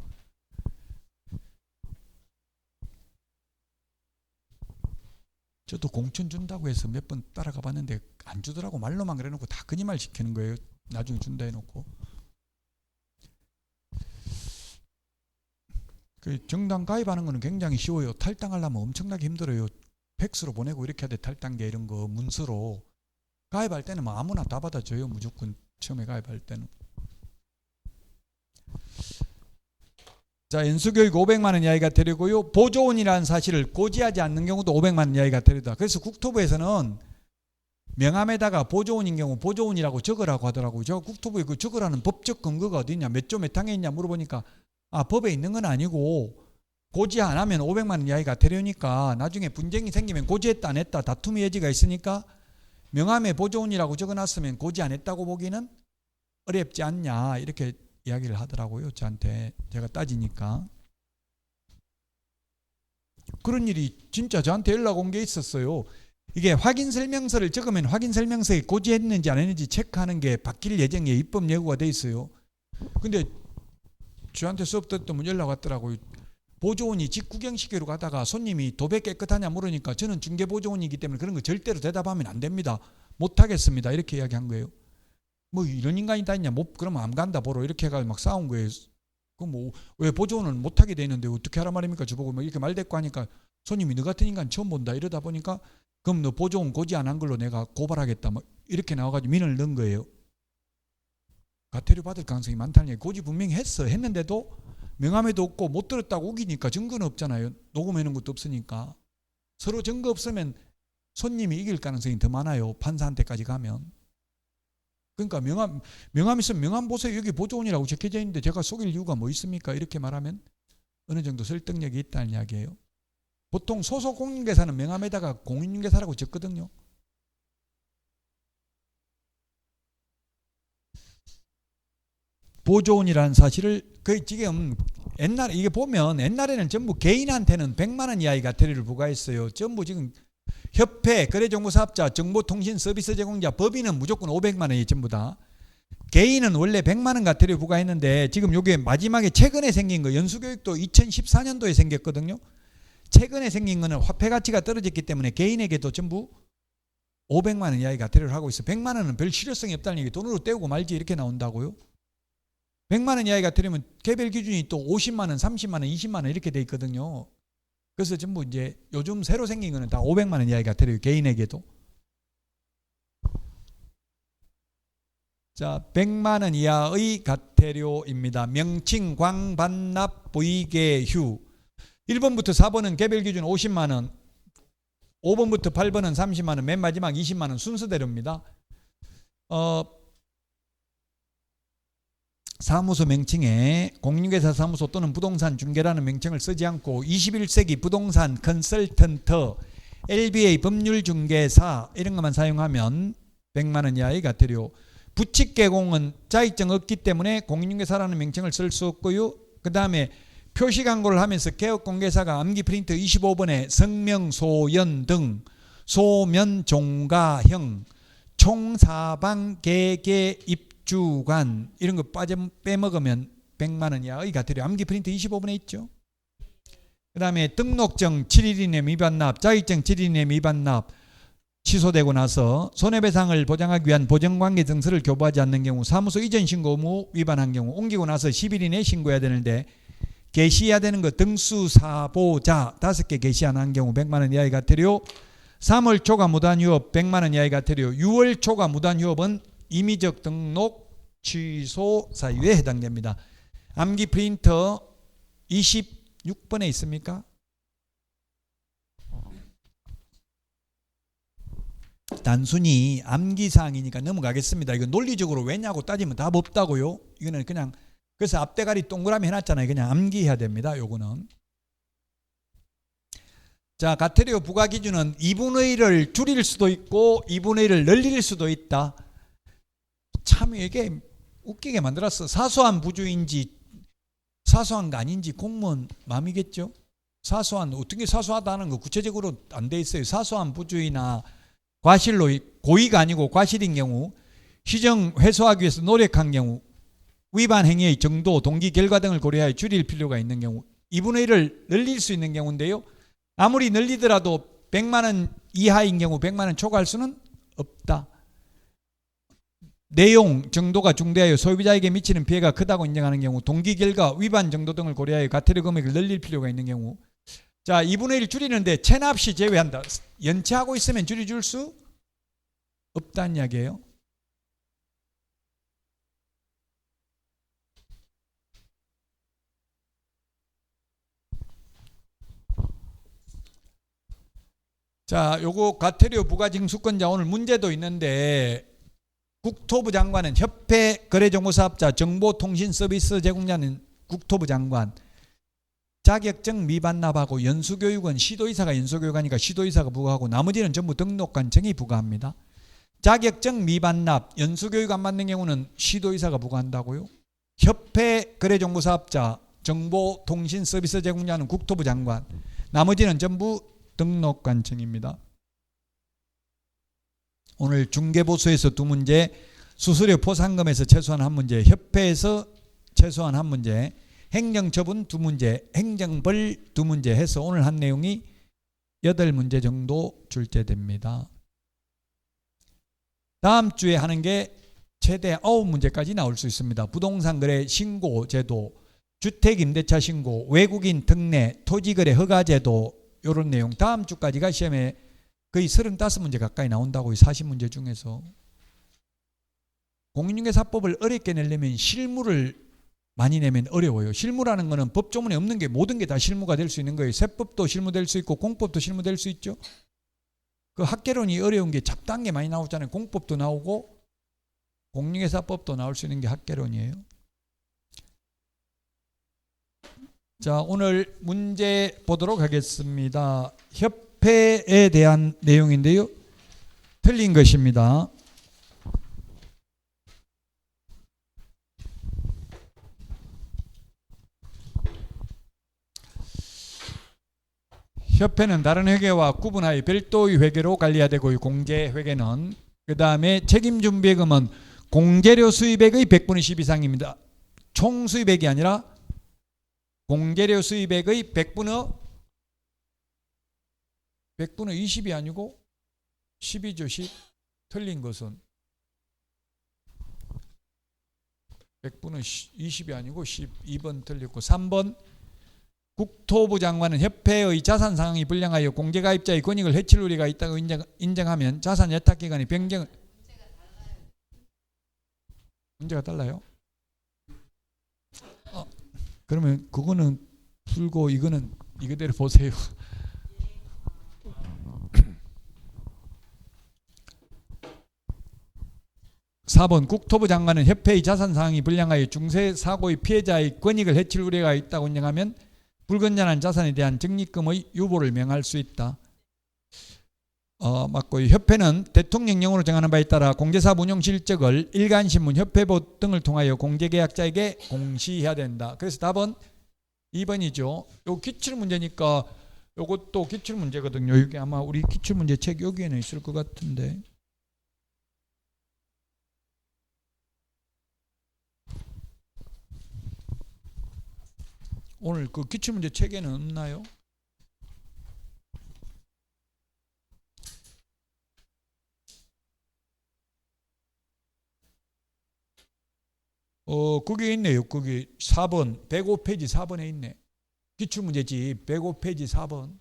저도 공천 준다고 해서 몇 번 따라가 봤는데 안 주더라고. 말로만 그래놓고 다 거짓말 시키는 거예요. 나중에 준다 해놓고. 그 정당 가입하는 거는 굉장히 쉬워요. 탈당하려면 엄청나게 힘들어요. 팩스로 보내고 이렇게 해야 돼. 탈당계 이런 거 문서로. 가입할 때는 뭐 아무나 다 받아줘요. 무조건 처음에 가입할 때는. 자, 연수교육 500만 원 이하의 과태료고요. 보조원이라는 사실을 고지하지 않는 경우도 500만 원 이하의 과태료다. 그래서 국토부에서는 명함에다가 보조원인 경우 보조원이라고 적으라고 하더라고요. 저 국토부에 그 적으라는 법적 근거가 어디 있냐, 몇 조 몇 항에 있냐 물어보니까 법에 있는 건 아니고 고지 안 하면 500만 원 이하의 과태료니까 나중에 분쟁이 생기면 고지했다 안 했다 다툼의 여지가 있으니까 명함에 보조원이라고 적어놨으면 고지 안 했다고 보기는 어렵지 않냐 이렇게 이야기를 하더라고요. 저한테. 제가 따지니까. 그런 일이 진짜 저한테 연락 온 게 있었어요. 이게 확인 설명서를 적으면 확인 설명서에 고지했는지 안 했는지 체크하는 게 바뀔 예정에 입법 예고가 돼 있어요. 근데 저한테 수업 듣던 분 연락 왔더라고요. 보조원이 집 구경시키러 가다가 손님이 도배 깨끗하냐 물으니까 저는 중개보조원이기 때문에 그런 거 절대로 대답하면 안 됩니다. 못하겠습니다. 이렇게 이야기한 거예요. 뭐 이런 인간이 다 있냐. 못 그러면 안 간다 보러 이렇게 해가지고 막 싸운 거예요. 그럼 뭐 왜 보조원을 못하게 돼 있는데 어떻게 하란 말입니까? 저보고 뭐 이렇게 말대꾸 하니까 손님이 너 같은 인간 처음 본다 이러다 보니까 그럼 너 보조원 고지 안 한 걸로 내가 고발하겠다 뭐 이렇게 나와가지고 민원을 넣은 거예요. 가태료 받을 가능성이 많다는 얘기. 고지 분명히 했는데도 명함에도 없고 못 들었다고 우기니까 증거는 없잖아요. 녹음해놓은 것도 없으니까. 서로 증거 없으면 손님이 이길 가능성이 더 많아요. 판사한테까지 가면. 그러니까 명함 있으면 명함 보세요. 여기 보조원이라고 적혀져 있는데 제가 속일 이유가 뭐 있습니까? 이렇게 말하면 어느 정도 설득력이 있다는 이야기예요. 보통 소속 공인중개사는 명함에다가 공인중개사라고 적거든요. 보조원이라는 사실을 지금 옛날에 이게 보면 옛날에는 전부 개인한테는 100만 원 이하의 가태료를 부과했어요. 전부 지금 협회, 거래정보사업자, 정보통신서비스 제공자, 법인은 무조건 500만 원이 전부 다. 개인은 원래 100만 원 가태료 부과했는데 지금 요게 마지막에 최근에 생긴 거 연수교육도 2014년도에 생겼거든요. 최근에 생긴 거는 화폐 가치가 떨어졌기 때문에 개인에게도 전부 500만 원 이하의 가태료를 하고 있어요. 100만 원은 별 실효성이 없다는 얘기. 돈으로 떼고 말지 이렇게 나온다고요. 100만 원 이하의 가태료면 개별 기준이 또 50만 원, 30만 원, 20만 원 이렇게 돼 있거든요. 그래서 전부 이제 요즘 새로 생긴 거는 다 500만 원 이하의 가태료 개인에게도. 자, 100만 원 이하의 가태료입니다. 명칭, 광, 반납, 부의계휴. 1번부터 4번은 개별 기준 50만 원, 5번부터 8번은 30만 원, 맨 마지막 20만 원 순서대로입니다. 사무소 명칭에 공인중개사 사무소 또는 부동산 중개라는 명칭을 쓰지 않고 21세기 부동산 컨설턴트, LBA 법률중개사 이런 것만 사용하면 100만 원 이하의 가태료. 부칙개공은 자격증 없기 때문에 공인중개사라는 명칭을 쓸 수 없고요. 그 다음에 표시광고를 하면서 개업공개사가 암기 프린트 25번에 성명, 소연 등 소면, 종가형, 총사방, 개개, 입주관 이런 거 빼먹으면 100만 원 이하의 가태료. 암기 프린트 25번에 있죠. 그 다음에 등록증 7일 이내 미반납, 자격증 7일 이내 미반납 취소되고 나서 손해배상을 보장하기 위한 보정관계 증서를 교부하지 않는 경우, 사무소 이전 신고 의무 위반한 경우 옮기고 나서 10일 이내에 신고해야 되는데 게시해야 되는 거 등수사보자 5개 게시 안 한 경우 100만 원 이하의 가태료. 3월 초과 무단휴업 100만 원 이하의 가태료. 6월 초과 무단휴업은 임의적 등록 취소 사유에 해당됩니다. 암기 프린터 26번에 있습니까? 단순히 암기사항이니까 넘어가겠습니다. 이거 논리적으로 왜냐고 따지면 답 없다고요. 이거는 그냥 그래서 앞대가리 동그라미 해놨잖아요. 그냥 암기해야 됩니다. 요거는. 자, 가태료 부과 기준은 2분의 1을 줄일 수도 있고 2분의 1을 늘릴 수도 있다. 참 이게 웃기게 만들었어. 사소한 부주인지 사소한 거 아닌지 공무원 마음이겠죠. 사소한 어떻게 사소하다는 거 구체적으로 안 돼 있어요. 사소한 부주의나 과실로 고의가 아니고 과실인 경우, 시정 회수하기 위해서 노력한 경우, 위반 행위의 정도, 동기, 결과 등을 고려하여 줄일 필요가 있는 경우 2분의 1을 늘릴 수 있는 경우인데요. 아무리 늘리더라도 100만 원 이하인 경우 100만 원 초과할 수는 없다. 내용, 정도가 중대하여 소비자에게 미치는 피해가 크다고 인정하는 경우, 동기, 결과, 위반 정도 등을 고려하여 가태료 금액을 늘릴 필요가 있는 경우. 자, 2분의 1 줄이는데 체납 시 제외한다. 연체하고 있으면 줄여줄 수 없다는 이야기예요. 자, 요거 가태료 부과 징수권자 오늘 문제도 있는데 국토부 장관은 협회 거래정보사업자 정보통신서비스 제공자는 국토부 장관, 자격증 미반납하고 연수교육은 시도의사가 연수교육하니까 시도의사가 부과하고 나머지는 전부 등록관청이 부과합니다. 자격증 미반납, 연수교육 안 받는 경우는 시도의사가 부과한다고요. 협회 거래정보사업자 정보통신서비스 제공자는 국토부 장관, 나머지는 전부 등록관청입니다. 오늘 중개보수에서 2문제, 수수료 포상금에서 최소한 1문제, 협회에서 최소한 1문제, 행정처분 2문제, 행정벌 2문제 해서 오늘 한 내용이 8문제 정도 출제됩니다. 다음 주에 하는 게 최대 9문제까지 나올 수 있습니다. 부동산 거래 신고 제도, 주택 임대차 신고, 외국인 특례, 토지거래 허가 제도, 이런 내용 다음 주까지가 시험에 거의 35문제 가까이 나온다고, 40문제 중에서. 공인중개사법을 어렵게 내려면 실무를 많이 내면 어려워요. 실무라는 거는 법조문에 없는 게 모든 게 다 실무가 될 수 있는 거예요. 세법도 실무될 수 있고 공법도 실무될 수 있죠. 그 학개론이 어려운 게 잡다한 게 많이 나오잖아요. 공법도 나오고 공인중개사법도 나올 수 있는 게 학개론이에요. 자, 오늘 문제 보도록 하겠습니다. 협회에 대한 내용인데요. 틀린 것입니다. 협회는 다른 회계와 구분하여 별도의 회계로 관리해야 되고, 공제회계는 그 다음에 책임준비금은 공제료 수입액의 100분의 10 이상입니다. 총 수입액이 아니라 공제료 수입액의 100분의 20이 아니고 10이죠. 10. 틀린 것은 100분의 20이 아니고 12번 틀렸고, 3번 국토부 장관은 협회의 자산 상황이 불량하여 공제가입자의 권익을 해칠 우려가 있다고 인정하면 자산 예탁기관이 변경을. 문제가 달라요? 그러면 그거는 풀고 이거는 이거대로 보세요. (4번) 국토부 장관은 협회의 자산 상황이 불량하여 중세 사고의 피해자의 권익을 해칠 우려가 있다고 인정하면 불건전한 자산에 대한 적립금의 유보를 명할 수 있다. 맞고, 협회는 대통령령으로 정하는 바에 따라 공제사업 운영 실적을 일간신문, 협회보 등을 통하여 공제계약자에게 공시해야 된다. 그래서 답은 2번이죠. 요 기출문제니까 요것도 기출문제거든요. 이게 아마 우리 기출문제 책 여기에는 있을 것 같은데. 오늘 그 기출문제 책에는 없나요? 거기에 있네요. 거기 4번 105페이지 4번에 있네. 기출문제지 105페이지 4번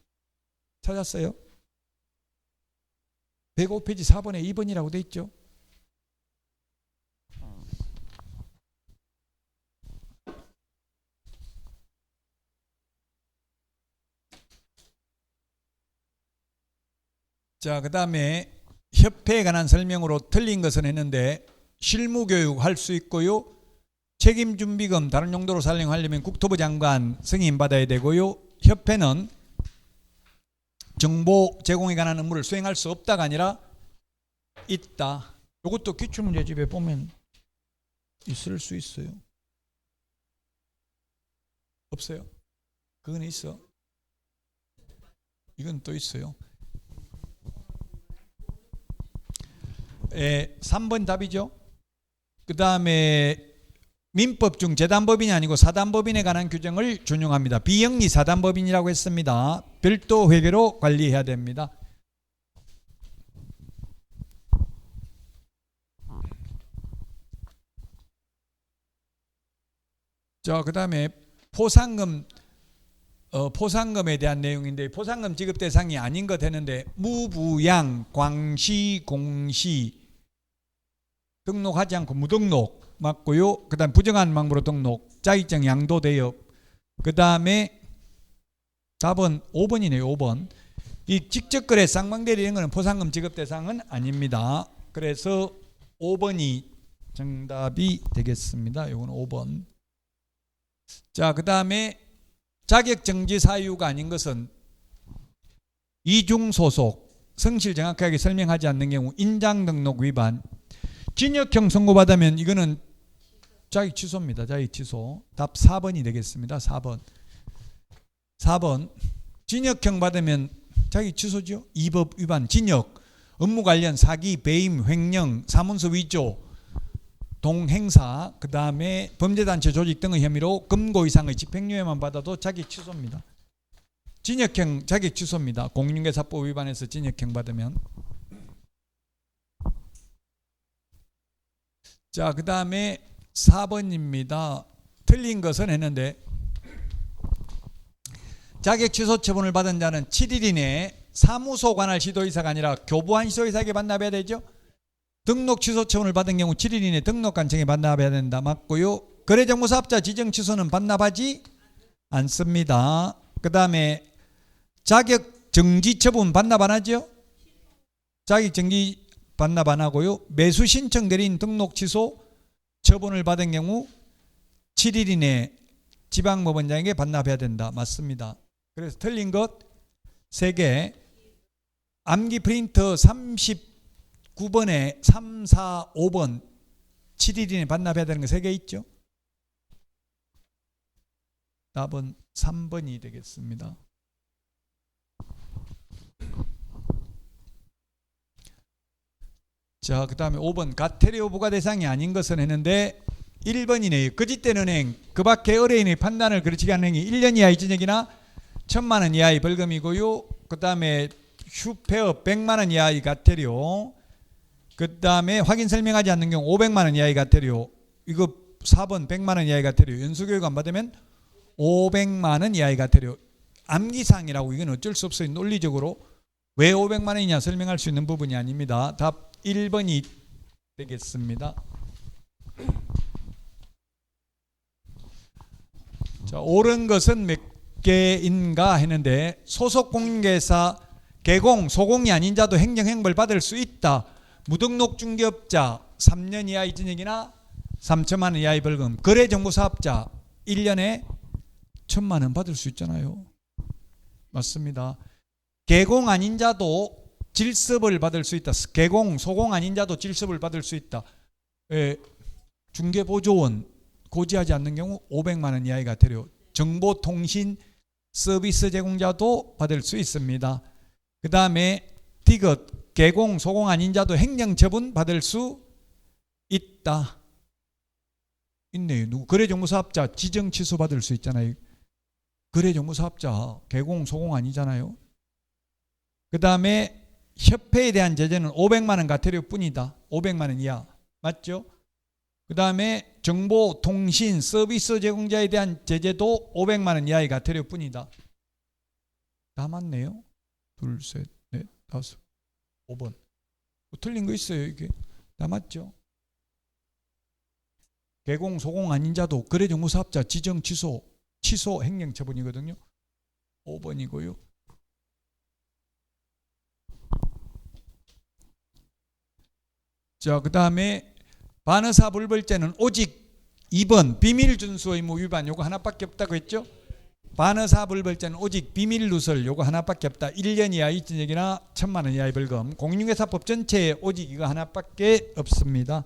찾았어요? 105페이지 4번에 2번이라고 돼 있죠. 자, 그 다음에 협회에 관한 설명으로 틀린 것은 했는데, 실무교육 할 수 있고요. 책임준비금 다른 용도로 사용하려면 국토부 장관 승인 받아야 되고요. 협회는 정보 제공에 관한 업무를 수행할 수 없다가 아니라 있다. 이것도 기출문제집에 보면 있을 수 있어요. 없어요? 그건 있어. 이건 또 있어요. 3번 답이죠. 그 다음에 민법 중 재단법인이 아니고 사단법인에 관한 규정을 준용합니다. 비영리 사단법인이라고 했습니다. 별도 회계로 관리해야 됩니다. 자, 그 다음에 포상금에 대한 내용인데, 포상금 지급 대상이 아닌 것 했는데, 무부양, 광시, 공시 등록하지 않고 무등록 맞고요. 그 다음 부정한 방법으로 등록, 자격증 양도 대여. 그 다음에 답은 5번이네요. 5번. 이 직접거래 쌍방대리 이런 거는 포상금 지급 대상은 아닙니다. 그래서 5번이 정답이 되겠습니다. 이건 5번. 자, 그 다음에 자격정지 사유가 아닌 것은 이중소속, 성실 정확하게 설명하지 않는 경우, 인장등록 위반, 징역형 선고받으면 이거는 자격 취소입니다. 자격 취소. 답 4번이 되겠습니다. 4번. 징역형 받으면 자격 취소죠. 이 법 위반, 징역, 업무 관련 사기, 배임, 횡령, 사문서 위조, 동행사, 그 다음에 범죄단체 조직 등의 혐의로 금고 이상의 집행유예만 받아도 자격 취소입니다. 징역형 자격 취소입니다. 공인중개사법 위반해서 징역형 받으면. 자, 그 다음에 4번입니다. 틀린 것은 했는데, 자격 취소 처분을 받은 자는 7일 이내에 사무소 관할 시도의사가 아니라 교부한 시도의사에게 반납해야 되죠. 등록 취소 처분을 받은 경우 7일 이내 등록관청에 반납해야 된다. 맞고요. 거래정보사업자 지정 취소는 반납하지 않습니다. 그 다음에 자격 정지 처분 반납 안 하죠? 자격 정지 반납 안 하고요. 매수 신청 대리인 등록 취소 처분을 받은 경우 7일 이내 지방법원장에게 반납해야 된다. 맞습니다. 그래서 틀린 것 3개. 암기 프린터 39번에 3, 4, 5번 7일 이내 반납해야 되는 거 3개 있죠? 답은 3번이 되겠습니다. 자, 그 다음에 5번 과태료 부과 대상이 아닌 것은 했는데 1번이네요. 거짓된 은행, 그 밖에 의뢰인의 판단을 그르치게 하는 행위 1년 이하의 징역이나 1,000만 원 이하의 벌금이고요. 그 다음에 휴폐업 100만 원 이하의 과태료, 그 다음에 확인 설명하지 않는 경우 500만 원 이하의 과태료, 이거 4번 100만 원 이하의 과태료, 연수교육 안 받으면 500만 원 이하의 과태료. 암기사항이라고 이건 어쩔 수 없어요. 논리적으로 왜 500만 원이냐 설명할 수 있는 부분이 아닙니다. 답 1번이 되겠습니다. 자, 옳은 것은 몇 개인가 했는데, 소속 공인중개사 개공, 소공이 아닌 자도 행정행벌 받을 수 있다. 무등록 중개업자 3년 이하의 징역이나 3천만 원 이하의 벌금, 거래정보사업자 1년에 1,000만 원 받을 수 있잖아요. 맞습니다. 개공 아닌 자도 질습을 받을 수 있다. 개공, 소공 아닌 자도 질습을 받을 수 있다. 중개보조원 고지하지 않는 경우 500만 원 이하의 과태료. 정보통신 서비스 제공자도 받을 수 있습니다. 그 다음에 디귿, 개공, 소공 아닌 자도 행정처분 받을 수 있다. 있네요. 누구? 거래정보사업자 지정 취소 받을 수 있잖아요. 거래정보사업자 개공, 소공 아니잖아요. 그 다음에 협회에 대한 제재는 500만 원 과태료뿐이다. 500만 원 이하. 맞죠? 그 다음에 정보통신 서비스 제공자에 대한 제재도 500만 원 이하의 과태료뿐이다. 다 맞네요. 둘, 셋, 넷, 다섯, 5번. 뭐 틀린 거 있어요 이게? 다 맞죠? 개공, 소공 아닌 자도 거래정보사업자 지정 취소 행정처분이거든요. 5번이고요. 자, 그 다음에 반의사 불벌죄는 오직 2번 비밀 준수 의무 위반 요거 하나밖에 없다고 했죠. 반의사 불벌죄는 오직 비밀 누설 요거 하나밖에 없다. 1년 이하의 징역이나 1,000만 원 이하의 벌금. 공인중개사법 전체에 오직 이거 하나밖에 없습니다.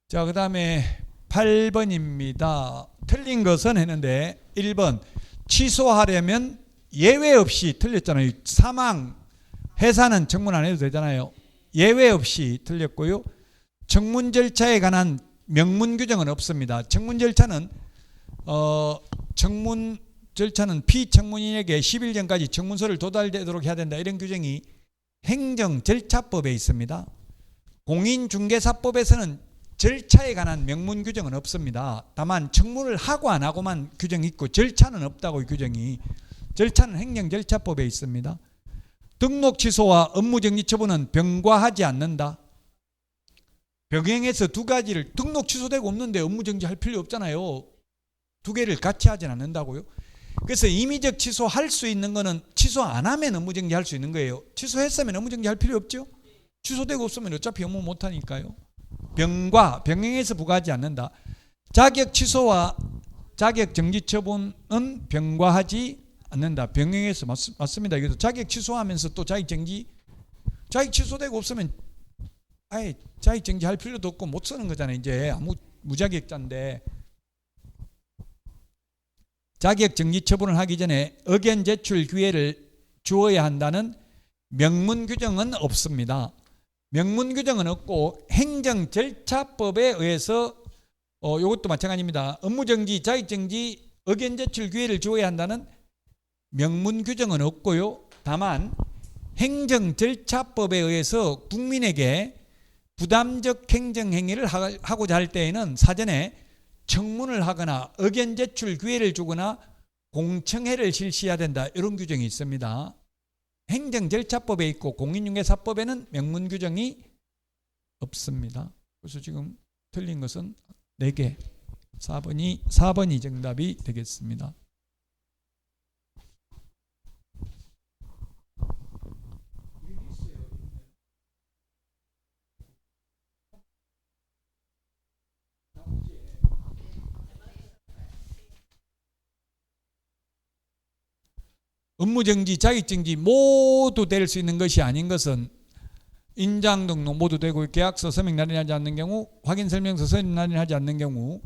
자, 그 다음에 8번입니다. 틀린 것은 했는데 1번 취소하려면 예외 없이 틀렸잖아요. 사망, 해산은 청문 안 해도 되잖아요. 예외 없이 틀렸고요. 청문 절차에 관한 명문 규정은 없습니다. 청문 절차는 피청문인에게 10일 전까지 청문서를 도달되도록 해야 된다. 이런 규정이 행정절차법에 있습니다. 공인중개사법에서는 절차에 관한 명문 규정은 없습니다. 다만 청문을 하고 안 하고만 규정이 있고 절차는 없다고 규정이. 절차는 행정절차법에 있습니다. 등록 취소와 업무정지 처분은 병과하지 않는다. 병행해서 두 가지를 등록 취소되고 없는데 업무정지 할 필요 없잖아요. 두 개를 같이 하진 않는다고요. 그래서 임의적 취소할 수 있는 거는 취소 안 하면 업무정지 할 수 있는 거예요. 취소했으면 업무정지 할 필요 없죠. 취소되고 없으면 어차피 업무 못 하니까요. 병행해서 부과하지 않는다. 자격 취소와 자격 정지 처분은 병과하지 않는다. 병행해서 맞습니다. 그래서 자격 취소하면서 또 자격 정지, 자격 취소되고 없으면 아예 자격 정지 할 필요도 없고 못 쓰는 거잖아요. 이제 무자격자인데. 자격정지 처분을 하기 전에 의견 제출 기회를 주어야 한다는 명문 규정은 없습니다. 명문 규정은 없고 행정절차법에 의해서 이것도 마찬가지입니다. 업무정지, 자격정지, 의견 제출 기회를 주어야 한다는 명문 규정은 없고요. 다만 행정절차법에 의해서 국민에게 부담적 행정행위를 하고자 할 때에는 사전에 청문을 하거나 의견 제출 기회를 주거나 공청회를 실시해야 된다. 이런 규정이 있습니다. 행정절차법에 있고 공인중개사법에는 명문 규정이 없습니다. 그래서 지금 틀린 것은 4개. 4번이 정답이 되겠습니다. 업무정지, 자격정지 모두 될 수 있는 것이 아닌 것은 인장 등록 모두 되고 계약서 서명 날인하지 않는 경우, 확인설명서 서명 날인하지 않는 경우,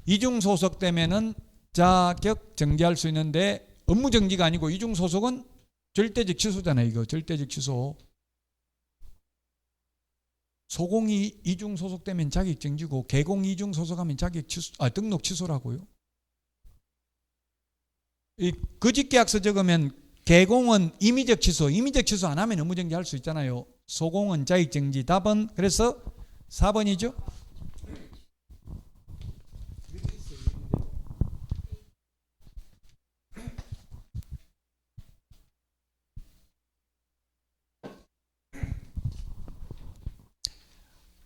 이중 소속되면은 자격 정지할 수 있는데 업무정지가 아니고 이중 소속은 절대적 취소잖아요. 이거 절대적 취소. 소공이 이중 소속되면 자격 정지고 개공 이중 소속하면 자격 취소, 등록 취소라고요. 이 거짓계약서 적으면 개공은 임의적 취소 안 하면 업무정지 할 수 있잖아요. 소공은 자격정지. 답은 그래서 4번이죠.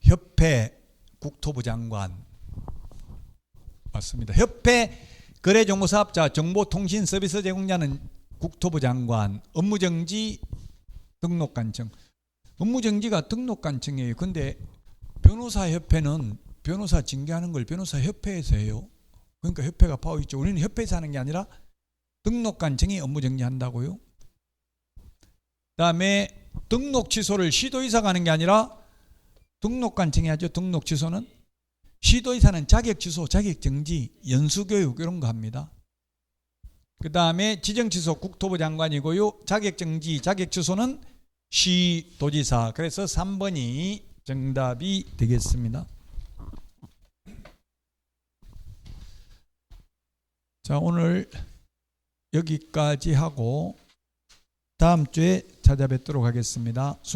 협회 국토부 장관 맞습니다. 협회 거래정보사업자 정보통신서비스 제공자는 국토부 장관. 업무정지 등록관청. 업무정지가 등록관청이에요. 근데 변호사협회는 변호사 징계하는 걸 변호사협회에서 해요. 그러니까 협회가 파워 있죠. 우리는 협회에서 하는 게 아니라 등록관청이 업무정지한다고요. 그다음에 등록 취소를 시도의사가 하는 게 아니라 등록관청이 하죠. 등록 취소는. 시도의사는 자격 취소, 자격 정지, 연수교육 이런 거 합니다. 그 다음에 지정 취소 국토부 장관이고요. 자격 정지, 자격 취소는 시도지사. 그래서 3번이 정답이 되겠습니다. 자, 오늘 여기까지 하고 다음 주에 찾아뵙도록 하겠습니다.